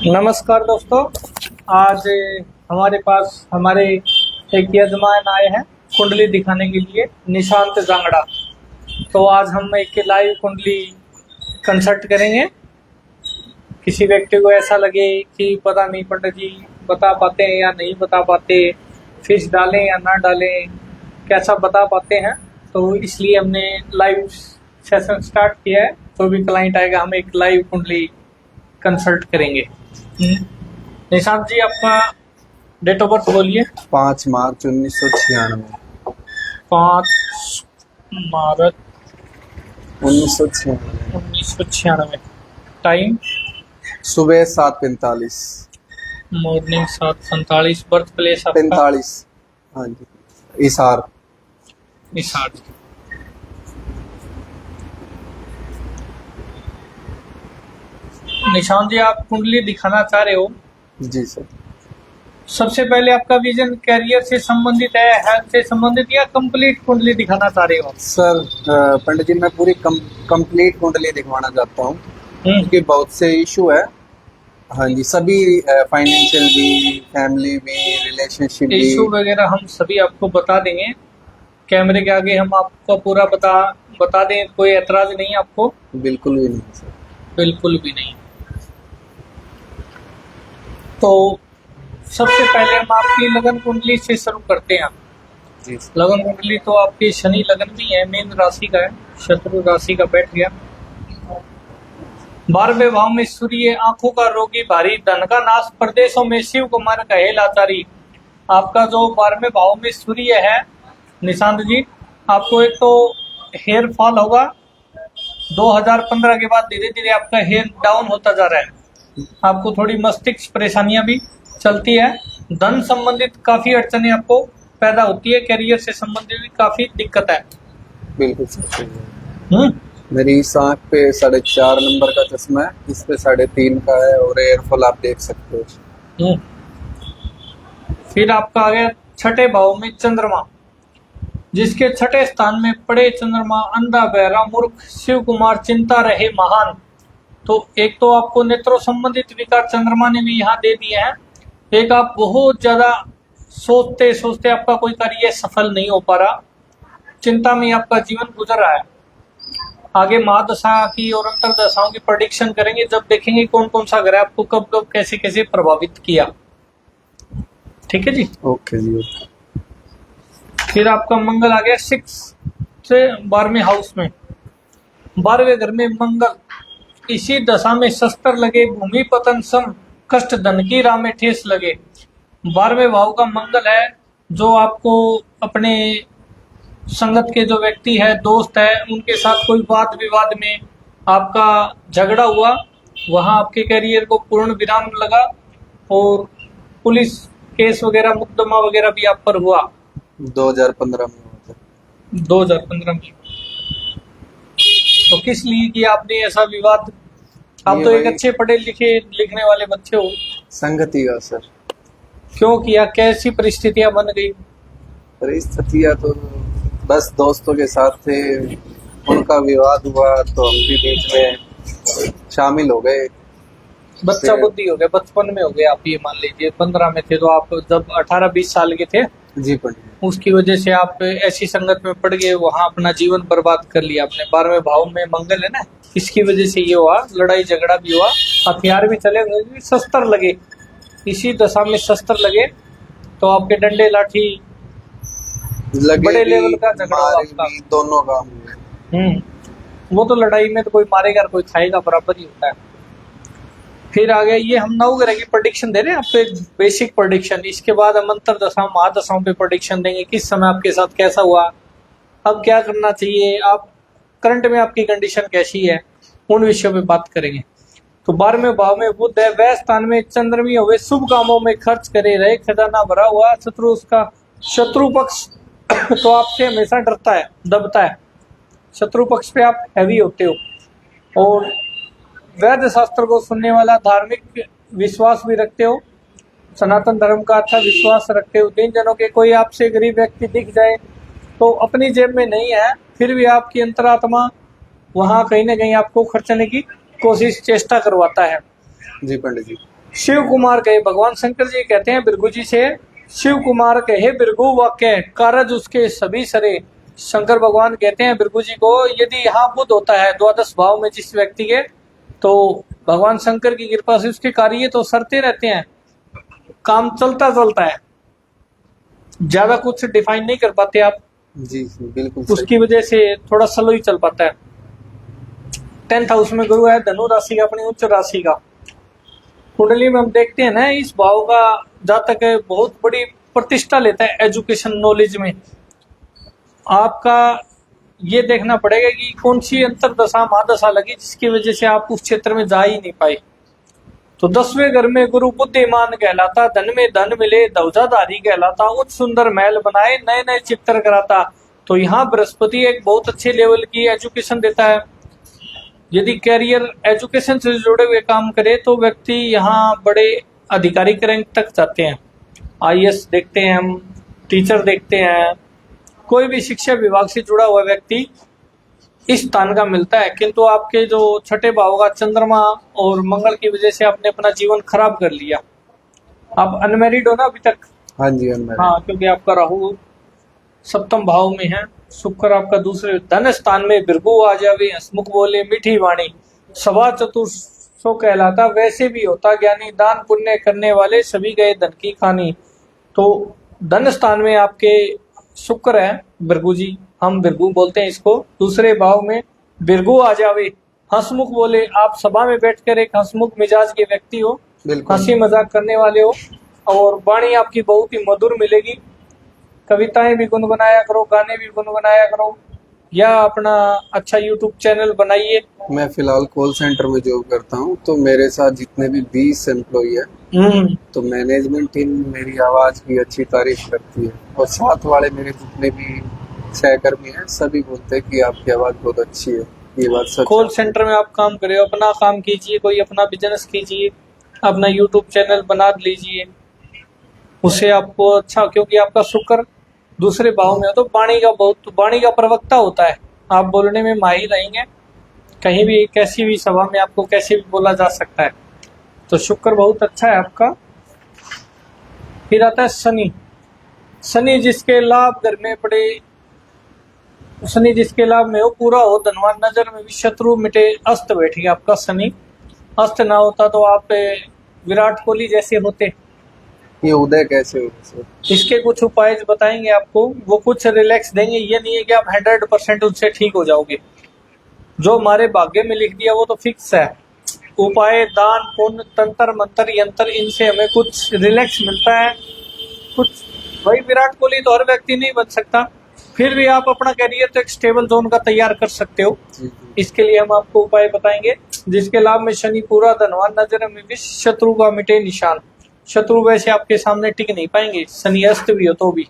नमस्कार दोस्तों, आज हमारे पास हमारे एक यजमान आए हैं कुंडली दिखाने के लिए, निशांत जांगड़ा। तो आज हम एक लाइव कुंडली कंसल्ट करेंगे। किसी व्यक्ति को ऐसा लगे कि पता नहीं पंडित जी बता पाते हैं या नहीं बता पाते, फिश डालें या ना डालें, कैसा बता पाते हैं, तो इसलिए हमने लाइव सेशन स्टार्ट किया है। तो भी क्लाइंट आएगा, हम एक लाइव कुंडली कंसल्ट करेंगे। निशांत जी, आपका डेट ऑफ बर्थ बोलिए। 5 मार्च 1996। 5 मार्च 1996। 1996। टाइम सुबह 7:45। मॉर्निंग 7:45। बर्थ प्लेस आपका 45। हाँ जी, इसार। निशांत। निशांत जी, आप कुंडली दिखाना चाह रहे हो। जी सर। सबसे पहले आपका विजन कैरियर से संबंधित है, हेल्थ से संबंधित, या कंप्लीट कुंडली दिखाना चाह रहे हो? सर पंडित जी, मैं पूरी कंप्लीट कुंडली दिखवाना चाहता हूँ क्योंकि बहुत से इशू है। हाँ जी, सभी फाइनेंशियल भी, फैमिली भी, रिलेशनशिप भी। इशू वगैरह हम सभी आपको बता देंगे कैमरे के आगे। हम आपको पूरा बता दें, कोई एतराज नहीं आपको? बिल्कुल भी नहीं सर। बिल्कुल भी नहीं। तो सबसे पहले हम आपकी लगन कुंडली से शुरू करते हैं। जी। लगन कुंडली तो आपकी शनि लगन भी है, मीन राशि का है, शत्रु राशि का बैठ गया। 12वें भाव में सूर्य, आंखों का रोगी, भारी धन का नाश, प्रदेशों में शिव कुमार कहे लाचारी। आपका जो 12वें भाव में सूर्य है निशांत जी, आपको एक तो हेयर फॉल होगा। 2015 के बाद धीरे धीरे आपका हेयर डाउन होता जा रहा है। आपको थोड़ी मस्तिष्क परेशानियां भी चलती है। धन संबंधित काफी अड़चने आपको पैदा होती है। करियर से संबंधित भी काफी दिक्कत है। बिल्कुल सर। मेरी इस आँख पे 4.5 नंबर का चश्मा है, इस पे 3.5 का है, और एयरफॉल आप देख सकते हो। फिर आपका आ गया 6ठे भाव में चंद्रमा, जिसके 6ठे स्थान में पड़े चंद्रमा, अंधा बहरा मूर्ख, शिव कुमार चिंता रहे महान। तो एक तो आपको नेत्रों संबंधित विकार चंद्रमा ने भी यहाँ दे दिए हैं। एक आप बहुत ज्यादा सोचते सोचते आपका कोई कार्य सफल नहीं हो पा रहा, चिंता में आपका जीवन गुजर रहा है। आगे महादशा की और अंतरदशाओं की प्रेडिक्शन करेंगे, जब देखेंगे कौन कौन सा ग्रह आपको कब कब कैसे कैसे प्रभावित किया। ठीक है जी। ओके जी, ओके। फिर आपका मंगल आ गया 6 से 12वें हाउस में। 12वें घर में मंगल, इसी दशा में शस्त्र लगे, भूमि पतन सम, कष्ट धन की राह में ठेस लगे। 12वें भाव का मंगल है, जो आपको अपने संगत के जो व्यक्ति है, दोस्त है, उनके साथ कोई वाद विवाद में आपका झगड़ा हुआ, वहां आपके करियर को पूर्ण विराम लगा, और पुलिस केस वगैरह मुकदमा वगैरह भी आप पर हुआ। 2015 में हुआ था। 2015 में। तो किस लिए कि आपने ऐसा विवाद? आप तो एक अच्छे पढ़े लिखे लिखने वाले बच्चे हो। संगति का सर। क्यों किया? कैसी परिस्थितियां बन गई? परिस्थितियां तो बस दोस्तों के साथ थे, उनका विवाद हुआ तो हम भी बीच में शामिल हो गए। बच्चा बुद्धि हो गया, बचपन में हो गया। आप ये मान लीजिए 15 में थे, तो आप जब 18-20 साल के थे, जी पंडित, उसकी वजह से आप ऐसी संगत में पड़ गए, वहां अपना जीवन बर्बाद कर लिया आपने। 12वें भाव में मंगल है ना, इसकी वजह से ये हुआ, लड़ाई झगड़ा भी हुआ, हथियार भी चले, शस्त्र लगे। इसी दशा में शस्त्र लगे तो आपके डंडे लाठी लगे, बड़े लेवल का झगड़ा हुआ आपका। दोनों काम हुए। वो तो लड़ाई में तो कोई मारेगा कोई खाएगा, बराबर ही होता है। फिर आ गया ये, हम 9 ग्रह की प्रेडिक्शन दे रहे हैं आपको, एक बेसिक प्रेडिक्शन। इसके बाद हम अंतरदशा महादशाओं पे प्रेडिक्शन देंगे, किस समय आपके साथ कैसा हुआ, अब क्या करना चाहिए, आप करंट में आपकी कंडीशन कैसी है, उन विषयों पे बात करेंगे। तो 12वें भाव में बुध है, वह स्थान में चंद्रमी हुए, शुभ कामों में खर्च करे रहे, खजाना भरा हुआ, शत्रु उसका शत्रु पक्ष तो आपसे हमेशा डरता है, दबता है। शत्रु पक्ष पे आप हैवी होते हो, और वैद्य शास्त्र को सुनने वाला, धार्मिक विश्वास भी रखते हो, सनातन धर्म का अच्छा विश्वास रखते हो। दिन जनों के कोई आपसे गरीब व्यक्ति दिख जाए तो अपनी जेब में नहीं है, फिर भी आपकी अंतरात्मा वहां कहीं ना कहीं आपको खर्चने की कोशिश चेष्टा करवाता है। जी पंडित जी। शिव कुमार कहे, भगवान शंकर जी कहते हैं भृगु जी से, शिव कुमार कहे भृगु वाक्य कारज उसके सभी सरे। शंकर भगवान कहते हैं भृगु जी को, यदि यहाँ बुध होता है द्वादश भाव में जिस व्यक्ति के, तो भगवान शंकर की कृपा से उसके कार्य तो सरते रहते हैं, काम चलता चलता है, ज्यादा कुछ डिफाइन नहीं कर पाते आप। जी बिल्कुल। उसकी वजह से थोड़ा स्लो ही चल पाता है। 10th हाउस में गुरु है धनु राशि का, अपनी उच्च राशि का। कुंडली में हम देखते हैं ना, इस भाव का जातक है बहुत बड़ी प्रतिष्ठा लेता है एजुकेशन नॉलेज में। आपका ये देखना पड़ेगा कि कौन सी अंतरदशा महादशा लगी जिसकी वजह से आप उस क्षेत्र में जा ही नहीं पाए। तो 10वें घर में गुरु बुद्धिमान कहलाता, धन में धन मिले ध्वजाधारी कहलाता, उच्च सुंदर महल बनाए नए नए चित्र कराता। तो यहाँ बृहस्पति एक बहुत अच्छे लेवल की एजुकेशन देता है। यदि कैरियर एजुकेशन से जुड़े हुए काम करे तो व्यक्ति यहाँ बड़े आधिकारिक रैंक तक जाते हैं। आईएएस देखते हैं हम, टीचर देखते हैं, कोई भी शिक्षा विभाग से जुड़ा हुआ व्यक्ति इस स्थान का मिलता है। किंतु आपके जो छठे भाव का चंद्रमा और मंगल की वजह से आपने अपना जीवन खराब कर लिया। आप अनमैरिड हो ना अभी तक? हाँ जी अनमैरिड। हाँ, क्योंकि आपका राहु सप्तम भाव में है, शुक्र आपका दूसरे धन स्थान में। भृगु आ जावे हंसमुख बोले मीठी वाणी, सवा चतुर्सो कहलाता वैसे भी होता ज्ञानी, दान पुण्य करने वाले सभी गए धन की खानी। तो धन स्थान में आपके शुक्र है, भृगु जी, हम भृगु बोलते हैं इसको। दूसरे भाव में भृगु आ जावे हंसमुख बोले, आप सभा में बैठकर एक हंसमुख मिजाज के व्यक्ति हो, हंसी मजाक करने वाले हो, और वाणी आपकी बहुत ही मधुर मिलेगी। कविताएं भी गुनगुनाया करो, गाने भी गुनगुनाया करो, या अपना अच्छा यूट्यूब चैनल बनाइए। मैं फिलहाल कॉल सेंटर में जॉब करता हूँ, तो मेरे साथ जितने भी 20 एम्प्लॉई है, तो मैनेजमेंट टीम मेरी आवाज की अच्छी तारीफ करती है, और साथ वाले मेरे जितने भी सहकर्मी हैं सभी बोलते हैं कि आपकी आवाज बहुत अच्छी है। ये बात सच। कॉल सेंटर में आप काम करें, अपना काम कीजिए, कोई अपना बिजनेस कीजिए, अपना यूट्यूब चैनल बना लीजिए, उससे आपको अच्छा, क्योंकि आपका शुक्र दूसरे भाव में हो तो वाणी का प्रवक्ता होता है। आप बोलने में माहिर रहेंगे, कहीं भी कैसी भी सभा में आपको कैसे भी बोला जा सकता है। तो शुक्र बहुत अच्छा है आपका। फिर आता है शनि। शनि जिसके लाभ घर में पड़े, शनि जिसके लाभ में हो, पूरा हो, धनवान, नजर में भी शत्रु मिटे, अस्त बैठ गया आपका शनि। अस्त ना होता तो आप विराट कोहली जैसे होते। ये उदय कैसे हो? इसके कुछ उपाय बताएंगे आपको, वो कुछ रिलैक्स देंगे। ये नहीं है कि आप 100% उनसे ठीक हो जाओगे। जो हमारे भाग्य में लिख दिया वो तो फिक्स है। उपाय, दान पुण्य, तंत्र मंत्र यंत्र, इनसे हमें कुछ रिलैक्स मिलता है। कुछ भाई विराट कोहली तो हर व्यक्ति नहीं बन सकता, फिर भी आप अपना कैरियर तो एक स्टेबल जोन का तैयार कर सकते हो। इसके लिए हम आपको उपाय बताएंगे। जिसके लाभ में शनि पूरा, धनवान, नजर में भी शत्रु का मिटे निशान। शत्रु वैसे आपके सामने टिक नहीं पाएंगे, शनि अस्त भी हो तो भी।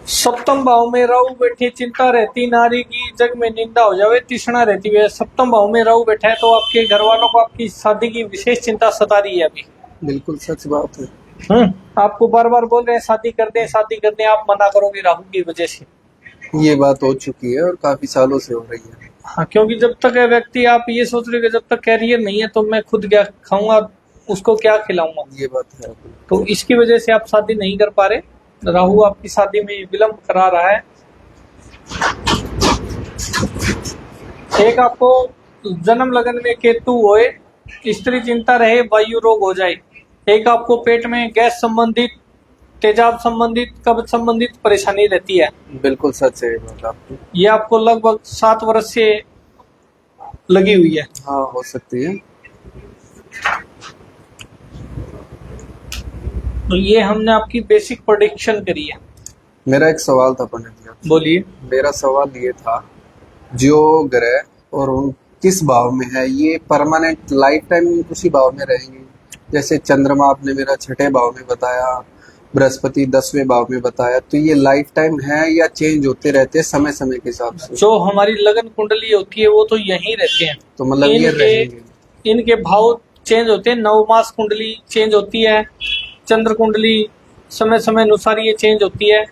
सप्तम भाव में राहु बैठे, चिंता रहती नारी की, जग में निंदा हो जावे तृष्णा रहती है। सप्तम भाव में राहु बैठा है तो आपके घर वालों को आपकी शादी की विशेष चिंता सता रही है अभी। बिल्कुल सच बात है। आपको बार बार बोल रहे हैं शादी कर दें, शादी कर दें, आप मना करोगे राहु की वजह से। ये बात हो चुकी है और काफी सालों से हो रही है। हाँ, क्योंकि जब तक व्यक्ति आप ये सोच रहे हो जब तक कैरियर नहीं है तो मैं खुद क्या खाऊंगा, उसको क्या खिलाऊंगा। ये बात है। तो इसकी वजह से आप शादी नहीं कर पा रहे। राहु आपकी शादी में विलंब करा रहा है। एक आपको जन्म लगन में केतु होए, स्त्री चिंता रहे, वायु रोग हो जाए। एक आपको पेट में गैस संबंधित, तेजाब संबंधित, कब्ज संबंधित परेशानी रहती है। बिल्कुल सच है ये बात आपकी। ये आपको लगभग 7 वर्ष से लगी हुई है। हाँ, हो सकती है। तो ये हमने आपकी बेसिक प्रेडिक्शन करी है। मेरा एक सवाल था पंडित जी। बोलिए। मेरा सवाल ये था, जो ग्रह और उन किस भाव में है, ये परमानेंट लाइफ टाइम उसी भाव में रहेंगे? जैसे चंद्रमा आपने मेरा छठे भाव में बताया, बृहस्पति 10वें भाव में बताया, तो ये लाइफ टाइम है या चेंज होते रहते हैं समय समय के हिसाब से? जो हमारी लगन कुंडली होती है वो तो यहीं रहते हैं। तो मतलब ये रहेंगे। इनके भाव चेंज होते हैं, 9 मास कुंडली चेंज होती है, चंद्र कुंडली समय समय अनुसार ये चेंज होती है।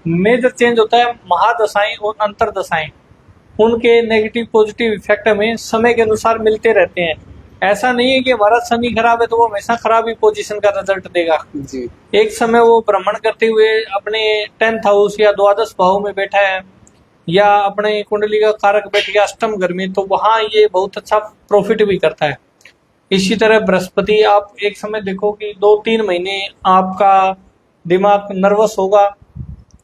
मेजर चेंज होता है महादशाएं और अंतरदशाएं। उनके नेगेटिव पॉजिटिव इफेक्ट हमें समय के अनुसार मिलते रहते हैं। ऐसा नहीं है कि हमारा शनि खराब है तो वो हमेशा खराब ही पोजीशन का रिजल्ट देगा जी। एक समय वो भ्रमण करते हुए अपने 10th हाउस या द्वादश भाव में बैठा है या अपने कुंडली का कारक बैठ गया अष्टम घर में, तो वहां ये बहुत अच्छा प्रॉफिट भी करता है। इसी तरह बृहस्पति, आप एक समय देखो कि 2-3 महीने आपका दिमाग नर्वस होगा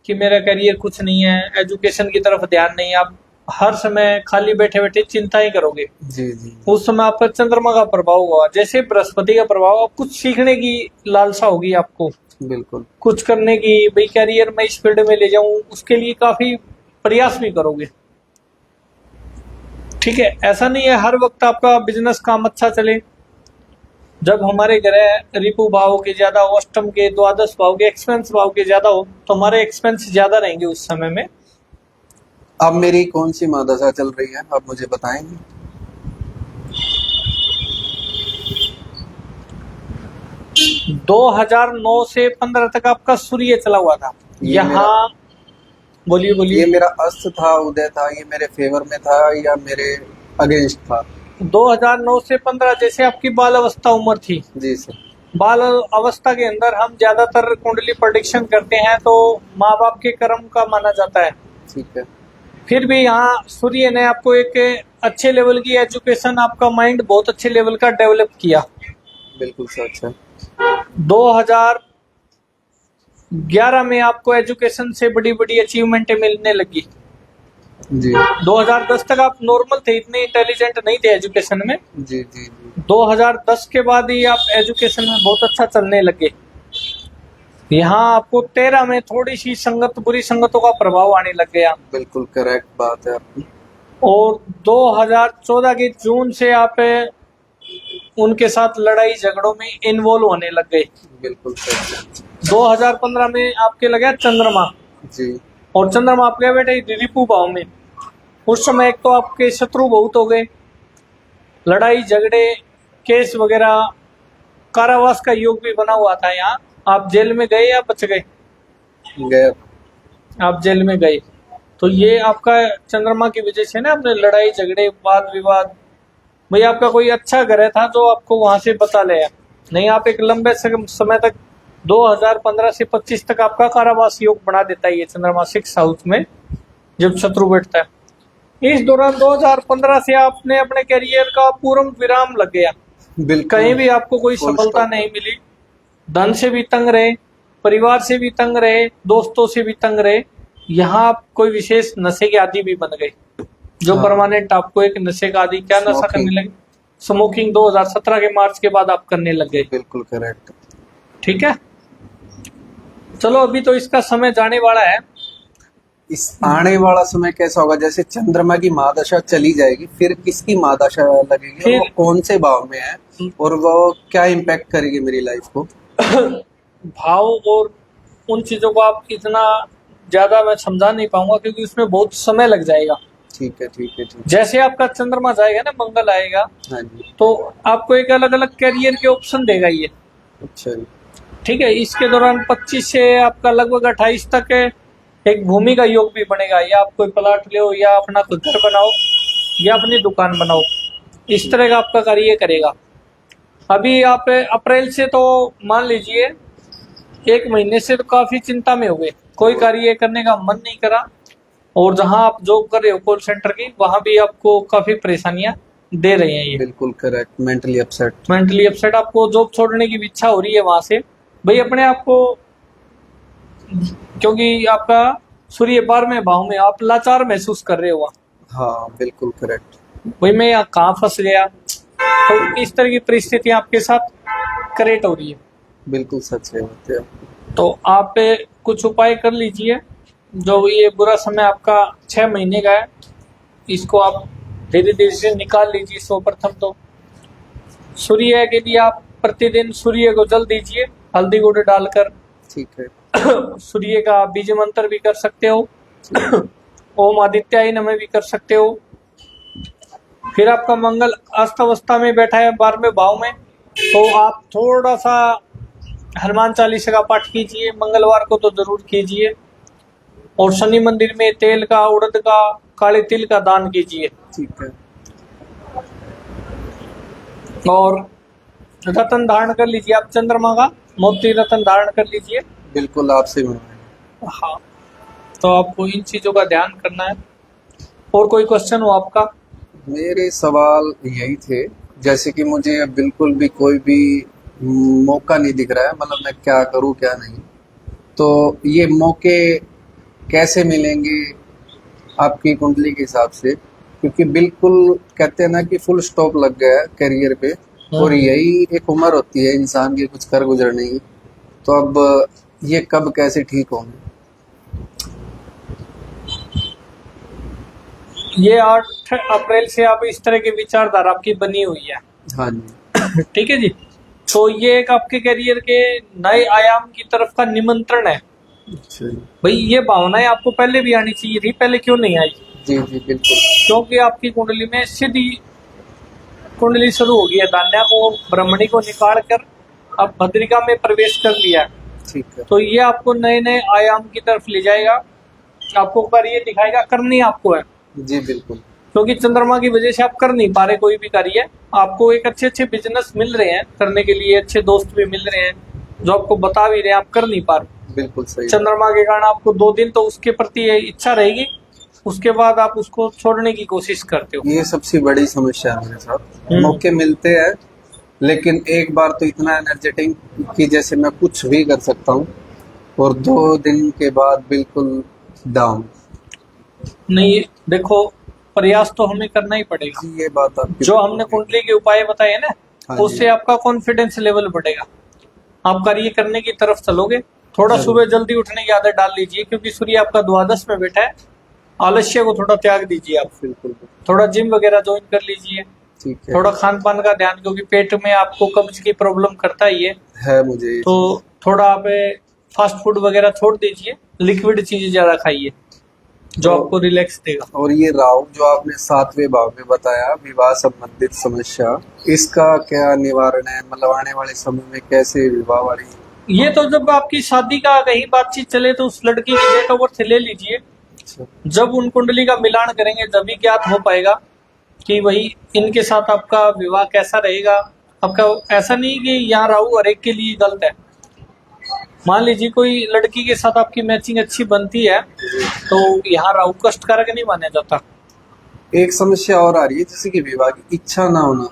कि मेरा करियर कुछ नहीं है, एजुकेशन की तरफ ध्यान नहीं है, आप हर समय खाली बैठे बैठे चिंता ही करोगे। जी जी। उस समय आपका चंद्रमा का प्रभाव होगा, जैसे बृहस्पति का प्रभाव, आप कुछ सीखने की लालसा होगी आपको, बिल्कुल। कुछ करने की, भाई करियर में इस फील्ड में ले जाऊं, उसके लिए काफी प्रयास भी करोगे। ठीक है, ऐसा नहीं है हर वक्त आपका बिजनेस काम अच्छा चले। जब हमारे ग्रह रिपु भाव के ज्यादा हो, अष्टम के, द्वादश भाव के, एक्सपेंस भाव के ज्यादा हो, तो हमारे एक्सपेंस ज्यादा रहेंगे उस समय में। अब मेरी कौन सी महादशा चल रही है, आप मुझे बताएंगे? ये 2009 से 15 तक आपका सूर्य चला हुआ था यहाँ। बोलिए बोलिए। ये मेरा अस्त था, उदय था, ये मेरे फेवर में था या मेरे अगेंस्ट था? 2009 से 15 जैसे आपकी बाल अवस्था उम्र थी। जी सर। बाल अवस्था के अंदर हम ज्यादातर कुंडली प्रेडिक्शन करते हैं तो माँ बाप के कर्म का माना जाता है। ठीक है। फिर भी यहाँ सूर्य ने आपको एक अच्छे लेवल की एजुकेशन, आपका माइंड बहुत अच्छे लेवल का डेवलप किया। बिल्कुल सच है। 2011 में आपको एजुकेशन से बड़ी बड़ी अचीवमेंटें मिलने लगी। जी। 2010 तक आप नॉर्मल थे, इतने इंटेलिजेंट नहीं थे एजुकेशन में। जी जी जी। 2010 के बाद ही आप एजुकेशन में बहुत अच्छा चलने लगे। यहाँ आपको 13 में थोड़ी सी संगत, बुरी संगतों का प्रभाव आने लग गया। बिल्कुल करेक्ट बात है आपकी। और 2014 के जून से आप उनके साथ लड़ाई झगड़ों में इन्वॉल्व होने लग गए। बिल्कुल सच है। 2015 में आपके लगा चंद्रमा, जी। और चंद्रमा आपके बेटे रिपु भाव में। उस समय एक तो आपके शत्रु बहुत हो गए, लड़ाई झगड़े, केस वगैरह, कारावास का योग भी बना हुआ था यहाँ। आप जेल में गए या बच गए? गए। आप जेल में गए। तो ये आपका चंद्रमा की वजह से ना, अपने लड़ाई झगड़े, वाद विवाद, भाई आपका कोई अच्छा ग्रह था जो आपको वहां से बचा ले, नहीं आप एक लंबे समय तक 2015 से 25 तक आपका कारावास योग बना देता है ये चंद्रमा 6 हाउस में जब शत्रु बैठता है। इस दौरान 2015 से आपने अपने करियर का पूर्ण विराम लग गया। कहीं भी आपको कोई सफलता नहीं मिली, धन से भी तंग रहे, परिवार से भी तंग रहे, दोस्तों से भी तंग रहे। यहाँ आप कोई विशेष नशे के आदि भी बन गए, जो परमानेंट आपको एक नशे का आदि, क्या नशा करने लगे? स्मोकिंग 2017 के मार्च के बाद आप करने लग गए। बिल्कुल करेक्ट। ठीक है, चलो अभी तो इसका समय जाने वाला है। इस आने वाला समय कैसा होगा? जैसे चंद्रमा की महादशा चली जाएगी, फिर किसकी महादशा लगेगी, फिर वो कौन से भाव में है और वो क्या इम्पैक्ट करेगी मेरी लाइफ को? भाव और उन चीजों को आप इतना ज्यादा मैं समझा नहीं पाऊंगा क्योंकि उसमें बहुत समय लग जाएगा। ठीक है ठीक है ठीक। जैसे आपका चंद्रमा जाएगा ना, मंगल आएगा, हाँ जी। तो आपको एक अलग अलग कैरियर के ऑप्शन देगा ये। अच्छा जी। ठीक है, इसके दौरान 25 से आपका लगभग 28 तक एक भूमि का योग भी बनेगा, या आप कोई प्लाट लो, या अपना कोई घर बनाओ, या अपनी दुकान बनाओ, इस तरह का आपका कार्य करेगा। अभी आप अप्रैल से तो मान लीजिए 1 महीने से तो काफी चिंता में हो गए, कोई कार्य करने का मन नहीं करा, और जहां आप जॉब कर रहे हो कॉल सेंटर की, वहां भी आपको काफी परेशानियां दे रहे हैं ये। बिल्कुल करेक्ट। मेंटली अपसेट आपको जॉब छोड़ने की भी इच्छा हो रही है वहां से, भाई अपने आप को, क्योंकि आपका सूर्य 12वें भाव में, आप लाचार महसूस कर रहे हो। हाँ बिल्कुल करेक्ट। भाई मैं यहाँ कहाँ फंस गया, तो इस तरह की परिस्थितियां आपके साथ क्रिएट हो रही है। बिल्कुल सच है। तो आप कुछ उपाय कर लीजिए। जो ये बुरा समय आपका 6 महीने का है, इसको आप धीरे धीरे से निकाल लीजिए। सर्वप्रथम तो सूर्य के लिए आप प्रतिदिन सूर्य को जल दीजिए हल्दी गुड़ डालकर। ठीक है। सूर्य का बीज मंत्र भी कर सकते हो, ओम आदित्याय नमः भी कर सकते हो। फिर आपका मंगल अस्त अवस्था में बैठा है 12वें भाव में, तो आप थोड़ा सा हनुमान चालीसा का पाठ कीजिए, मंगलवार को तो जरूर कीजिए। और शनि मंदिर में तेल का, उड़द का, काले तिल का दान कीजिए। ठीक है। और रतन धारण कर लीजिए आप, चंद्रमा का मोती रतन धारण कर लीजिए। बिल्कुल आपसे बनवाएंगे। हाँ, तो आपको इन चीजों का ध्यान करना है। और कोई क्वेश्चन हो आपका? मेरे सवाल यही थे, जैसे कि मुझे अब बिल्कुल भी कोई भी मौका नहीं दिख रहा है, मतलब मैं क्या करूं क्या नहीं, तो ये मौके कैसे मिलेंगे आपकी कुंडली के हिसाब से? क्योंकि बिल्कुल कहते हैं ना कि फुल स्टॉप लग गया है करियर पे, और यही एक उम्र होती है इंसान की कुछ कर गुजरने की, तो अब ये कब कैसे ठीक होंगे? ये 8 अप्रैल से आप इस तरह की विचारधारा आपकी बनी हुई है। हाँ जी। ठीक है जी। तो ये एक आपके करियर के नए आयाम की तरफ का निमंत्रण है। अच्छा जी। भाई ये भावनाएं आपको पहले भी आनी चाहिए थी, पहले क्यों नहीं आई? जी जी बिल्कुल। क्योंकि आपकी कुंडली में सीधी कुंडली शुरू हो गई है, धान्या को ब्रह्मणी को निकाल कर अब भद्रिका में प्रवेश कर लिया। ठीक है। तो ये आपको नए नए आयाम की तरफ ले जाएगा, आपको पर ये दिखाएगा करनी आपको है। जी बिल्कुल। क्योंकि चंद्रमा की वजह से आप कर नहीं पा रहे कोई भी कार्य। आपको एक अच्छे अच्छे बिजनेस मिल रहे हैं करने के लिए, अच्छे दोस्त भी मिल रहे हैं जो आपको बता भी रहे हैं, आप कर नहीं पा रहे। बिल्कुल सही। चंद्रमा के कारण आपको 2 दिन तो उसके प्रति इच्छा रहेगी, उसके बाद आप उसको छोड़ने की कोशिश करते हो। ये सबसे बड़ी समस्या है मेरे साथ, मौके मिलते हैं लेकिन एक बार तो इतना एनर्जेटिक कि जैसे मैं कुछ भी कर सकता हूँ, और 2 दिन के बाद बिल्कुल डाउन। नहीं देखो, प्रयास तो हमें करना ही पड़ेगा। ये बात आपकी जो हमने कुंडली के उपाय बताए ना, हाँ जी। उससे आपका कॉन्फिडेंस लेवल बढ़ेगा, आप कार्य करने की तरफ चलोगे। थोड़ा जरूर। सुबह जल्दी उठने की आदत डाल लीजिए, क्योंकि सूर्य आपका द्वादश में बैठा है। आलस्य को थोड़ा त्याग दीजिए आप, बिल्कुल। थोड़ा जिम वगैरह ज्वाइन कर लीजिए। ठीक है। थोड़ा खान पान का ध्यान, क्योंकि पेट में आपको कब्ज की प्रॉब्लम करता ही है मुझे। तो थोड़ा आप फास्ट फूड वगैरह छोड़ दीजिए, लिक्विड चीज ज्यादा खाइए जो तो- आपको रिलैक्स देगा। और ये राहु जो आपने 7वें भाव में बताया, विवाह संबंधित समस्या, इसका क्या निवारण है? मतलब आने वाले समय में कैसे विवाह वाली? ये तो जब आपकी शादी का कहीं बातचीत चले तो उस लड़की की डेट ऑफ बर्थ ले लीजिए। अच्छा। जब उन कुंडली का मिलान करेंगे जब ही ज्ञात हो पाएगा कि वही इनके साथ आपका विवाह कैसा रहेगा। आपका ऐसा नहीं कि यहाँ राहु हर एक के लिए गलत है। मान लीजिए कोई लड़की के साथ आपकी मैचिंग अच्छी बनती है तो यहाँ राहु कष्टकारक नहीं माना जाता। एक समस्या और आ रही है, जैसे कि विवाह की इच्छा ना होना,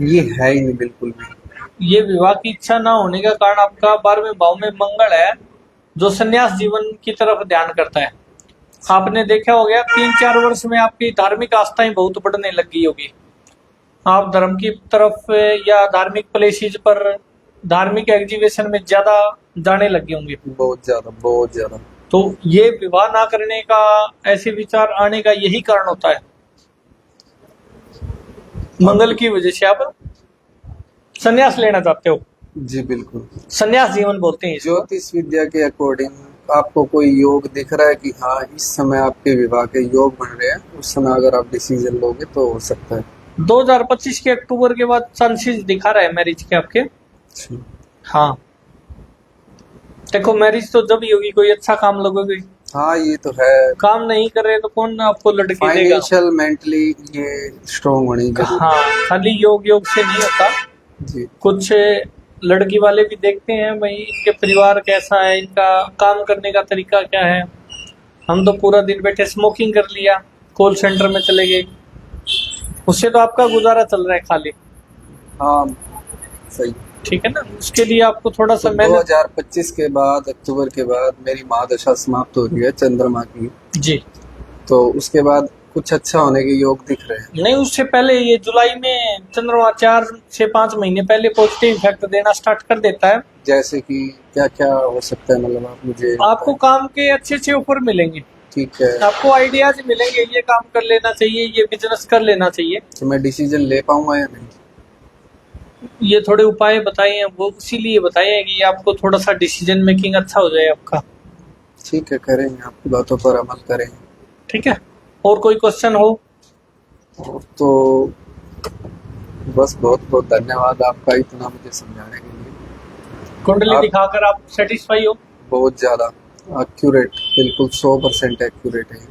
ये है ही नहीं बिल्कुल भी। ये विवाह की इच्छा ना होने का कारण आपका 12वें भाव में मंगल है, जो संन्यास जीवन की तरफ ध्यान करता है। आपने देखा हो गया 3-4 वर्ष में आपकी धार्मिक आस्थाएं बहुत बढ़ने लगी होगी। आप धर्म की तरफ या धार्मिक प्लेसेस पर, धार्मिक एग्जीबिशन में ज्यादा जाने लगे होंगे। बहुत ज्यादा, बहुत ज्यादा। तो ये विवाह ना करने का, ऐसे विचार आने का यही कारण होता है। मंगल की वजह से आप संन्यास लेना चाहते हो। जी बिल्कुल। संन्यास जीवन बोलते हैं इसको। ज्योतिष विद्या के अकॉर्डिंग आपको कोई योग दिख रहा है कि हाँ इस समय आपके विवाह के योग बन रहे हैं, उस समय अगर आप डिसीजन लोगे तो हो सकता है? 2025 के अक्टूबर के बाद चांसेस दिखा रहा है मैरिज के आपके। हाँ देखो, मैरिज तो जब ही होगी कोई अच्छा काम लगोगे। हाँ ये तो है। काम नहीं कर रहे तो कौन आपको लड़की देगा? फाइनेंशियल मेंटली ये स्ट्रोंग होनी जरूरी। हाँ, खाली योग से नहीं होता। जी। कुछ लड़की वाले भी देखते हैं भाई इनके परिवार कैसा है, इनका काम करने का तरीका क्या है। हम तो पूरा दिन बैठे स्मोकिंग कर लिया, कॉल सेंटर में चले गए, उससे तो आपका गुजारा चल रहा है खाली। हाँ सही। ठीक है ना, उसके लिए आपको थोड़ा सा तो मेहनत। 2025 के बाद, अक्टूबर के बाद मेरी महादशा समाप्त हो रही है चंद्रमा की जी। तो उसके बाद कुछ अच्छा होने के योग दिख रहे हैं? नहीं, उससे पहले ये जुलाई में चंद्रमा 4 से 5 महीने पहले पॉजिटिव इफेक्ट देना स्टार्ट कर देता है। जैसे कि क्या क्या हो सकता है, मतलब आप मुझे आपको काम के अच्छे अच्छे ऑफर मिलेंगे। ठीक है। आपको आइडियाज मिलेंगे, ये काम कर लेना चाहिए, ये बिजनेस कर लेना चाहिए। तो मैं डिसीजन ले पाऊंगा या नहीं? ये थोड़े उपाय बताए हैं, वो इसीलिए बताए हैं कि आपको थोड़ा सा डिसीजन मेकिंग अच्छा हो जाए आपका। ठीक है, करेंगे, आपकी बातों पर अमल करेंगे। ठीक है, और कोई क्वेश्चन हो? तो बस बहुत बहुत धन्यवाद आपका इतना मुझे समझाने के लिए। कुंडली आप- दिखाकर आप सेटिस्फाई हो? बहुत ज़्यादा एक्यूरेट, बिल्कुल 100% एक्यूरेट है।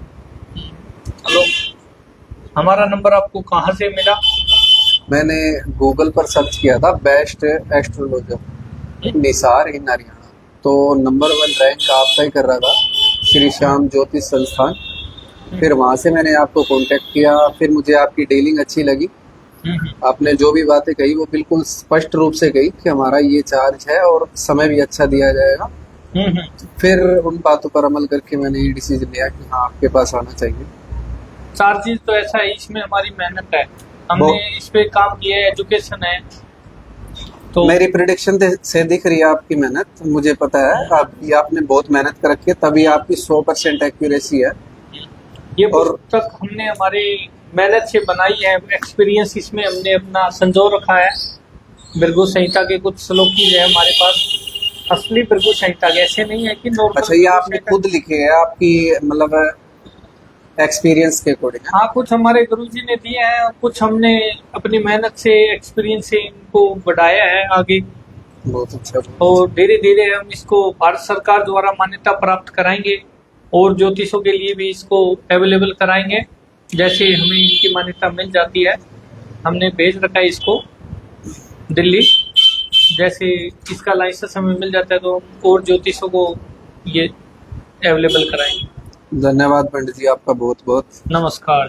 हमारा नंबर आपको कहाँ से मिला? मैंने गूगल पर सर्च किया था बेस्ट एस्ट्रोलॉजर निसार इन हरियाणा, तो नंबर 1 रैंक आपका ही कर रहा था, श्री श्याम ज्योतिष संस्थान। फिर वहाँ से मैंने आपको कांटेक्ट किया, फिर मुझे आपकी डीलिंग अच्छी लगी। आपने जो भी बातें कही वो बिल्कुल स्पष्ट रूप से कही कि हमारा ये चार्ज है और समय भी अच्छा दिया जाएगा। फिर उन बातों पर अमल करके मैंने ये डिसीजन लिया कि हाँ आपके पास आना चाहिए। चार्जेस तो ऐसा है, इसमें हमारी मेहनत है, हमने इस पे काम किया है, एजुकेशन है। तो मेरी प्रिडिक्शन से दिख रही है आपकी मेहनत, मुझे पता है आपने बहुत मेहनत कर रखी है, तभी आपकी 100% एक्यूरेसी है। ये पुस्तक हमने हमारी मेहनत से बनाई है, एक्सपीरियंस इसमें हमने अपना संजो रखा है। भृगु संहिता के कुछ श्लोकी है हमारे पास, असली भृगु संहिता के, ऐसे नहीं है कि नॉर्मल। अच्छा, ये आपने खुद लिखे है आपकी मतलब एक्सपीरियंस के अकॉर्डिंग? हाँ, कुछ हमारे गुरुजी ने दिए हैं, कुछ हमने अपनी मेहनत से, एक्सपीरियंस से इनको बढ़ाया है आगे। बहुत अच्छा। और धीरे धीरे हम इसको भारत सरकार द्वारा मान्यता प्राप्त कराएंगे और ज्योतिषों के लिए भी इसको अवेलेबल कराएंगे। जैसे हमें इनकी मान्यता मिल जाती है, हमने भेज रखा है इसको दिल्ली, जैसे इसका लाइसेंस हमें मिल जाता है तो हम और ज्योतिषों को ये अवेलेबल कराएंगे। धन्यवाद पंडित जी, आपका बहुत बहुत नमस्कार।